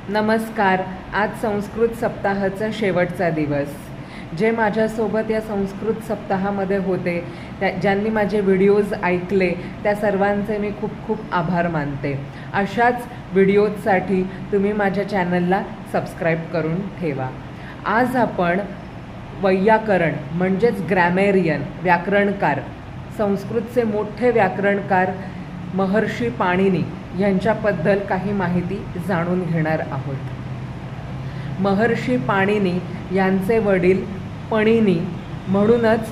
नमस्कार. आज संस्कृत सप्ताहाचा शेवटचा दिवस. जे माझ्यासोबत या संस्कृत सप्ताहामध्ये होते, ज्यांनी माझे व्हिडिओज ऐकले, त्या सर्वांचे मी खूप खूप आभार मानते. अशाच व्हिडिओजसाठी तुम्ही माझ्या चॅनलला सबस्क्राईब करून ठेवा. आज आपण वैयाकरण म्हणजेच ग्रॅमेरियन, व्याकरणकार, संस्कृतचे मोठे व्याकरणकार महर्षी पाणिनी यांच्याबद्दल काही माहिती जाणून घेणार आहोत. महर्षी पाणिनी यांचे वडील पणिनी, म्हणूनच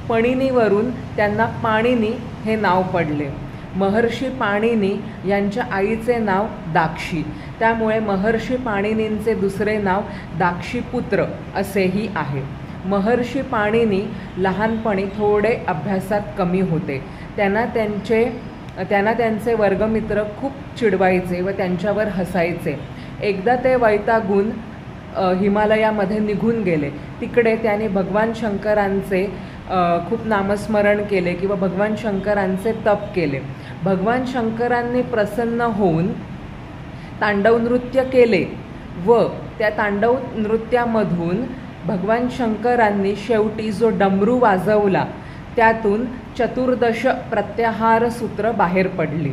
पणिनीवरून त्यांना पाणिनी हे नाव पडले. महर्षी पाणिनी यांच्या आईचे नाव दाक्षी, त्यामुळे महर्षी पाणिनींचे दुसरे नाव दाक्षीपुत्र असेही आहे. महर्षी पाणिनी लहानपणी थोडे अभ्यासात कमी होते. त्यांना त्यांचे वर्गमित्र खूप चिडवायचे व त्यांच्यावर हसायचे. एकदा ते वैतागून हिमालयामध्ये निघून गेले. तिकडे त्याने भगवान शंकरांचे खूप नामस्मरण केले किंवा भगवान शंकरांचे तप केले. भगवान शंकरांनी प्रसन्न होऊन तांडव नृत्य केले व त्या तांडव नृत्यामधून भगवान शंकरांनी शेवटी जो डमरू वाजवला त्यातून 14 प्रत्याहार सूत्र बाहेर पडली.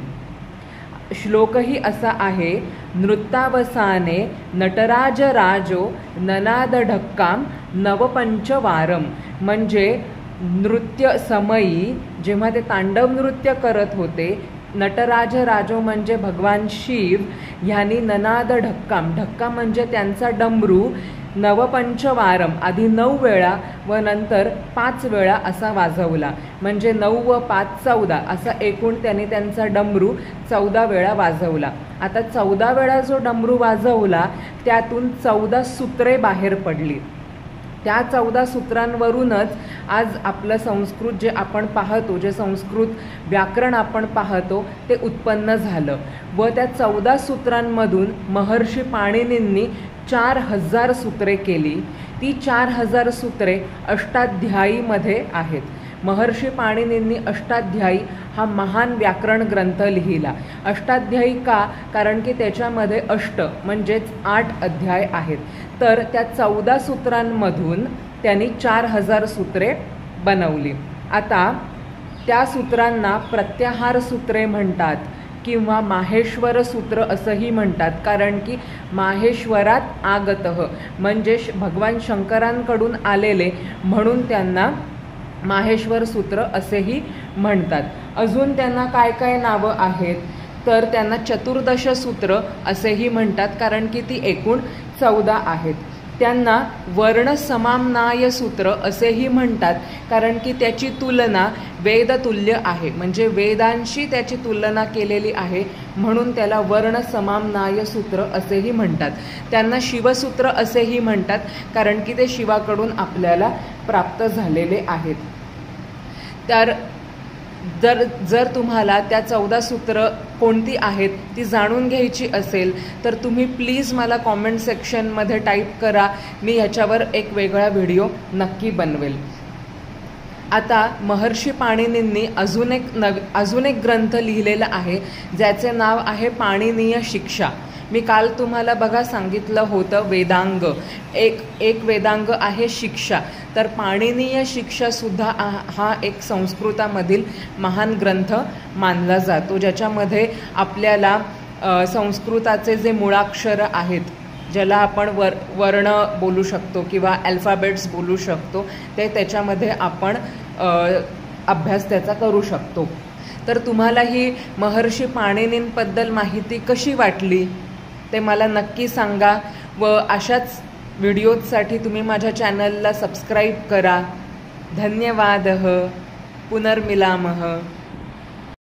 श्लोकही असा आहे, नृत्तावसाने नटराज राजो ननाद ढक्काम नवपंचवारम. म्हणजे नृत्य समयी जेव्हा ते तांडव नृत्य करत होते, नटराज राजो म्हणजे भगवान शिव ह्यांनी ननाद ढक्काम, ढक्का म्हणजे त्यांचा डमरू, नवपंचवारम आधी 9 वेळा व नंतर 5 वेळा असा वाजवला. म्हणजे 9 व 5 14 असा एकूण त्यांनी त्यांचा डमरू 14 वेळा वाजवला. आता 14 वेळा जो डमरू वाजवला त्यातून 14 सूत्रे बाहेर पडली. त्या 14 सूत्रांवरूनच आज आपलं संस्कृत जे आपण पाहतो, जे संस्कृत व्याकरण आपण पाहतो ते उत्पन्न झालं. व त्या 14 सूत्रांमधून महर्षी पाणिनींनी 4000 सूत्रे केली. ती 4000 सूत्रे अष्टाध्यायीमध्ये आहेत. महर्षी पाणिनींनी अष्टाध्यायी हा महान व्याकरण ग्रंथ लिहिला. अष्टाध्यायी का? कारण की त्याच्यामध्ये अष्ट म्हणजेच 8 अध्याय आहेत. तर त्या 14 सूत्रांमधून त्यांनी 4000 सूत्रे बनवली. आता त्या सूत्रांना प्रत्याहार सूत्रे म्हणतात किंवा माहेश्वर सूत्र असंही म्हणतात. कारण की माहेश्वरात आगतः म्हणजे भगवान शंकरांकडून आलेले, म्हणून त्यांना माहेश्वर सूत्र असेही म्हणतात. अजून त्यांना काय काय नावं आहेत तर त्यांना 14 सूत्र असेही म्हणतात, कारण की ती एकूण 14 आहेत. त्यांना वर्णसमाम्नाय सूत्र असेही म्हणतात, कारण की त्याची तुलना वेदतुल्य आहे, म्हणजे वेदांशी त्याची तुलना केलेली आहे, म्हणून त्याला वर्णसमाम्नाय सूत्र असेही म्हणतात. त्यांना शिवसूत्र असेही म्हणतात, कारण की ते शिवाकडून आपल्याला प्राप्त झालेले आहेत. तर जर तुम्हाला त्या 14 सूत्र कोणती आहेत ती जाणून घ्यायची असेल तर तुम्ही प्लीज मला कॉमेंट सेक्शनमध्ये टाईप करा. मी ह्याच्यावर एक वेगळा व्हिडिओ नक्की बनवेल. आता महर्षी पाणिनींनी अजून एक ग्रंथ लिहिलेला आहे, ज्याचे नाव आहे पाणिनीय शिक्षा. मी काल तुम्हाला बघा सांगितलं होतं वेदांग, एक वेदांग आहे शिक्षा. तर पाणिनीय शिक्षासुद्धा हा एक संस्कृतामधील महान ग्रंथ मानला जातो, ज्याच्यामध्ये आपल्याला संस्कृताचे जे मुळाक्षर आहेत, ज्याला आपण वर्ण बोलू शकतो किंवा अल्फाबेट्स बोलू शकतो, ते त्याच्यामध्ये आपण अभ्यास त्याचा करू शकतो. तर तुम्हाला ही महर्षी पाणिनींबद्दल माहिती कशी वाटली ते मला नक्की सांगा. व अशाच व्हिडिओजसाठी तुम्ही माझ्या चॅनलला सबस्क्राईब करा. धन्यवाद. पुनर्मिलामः.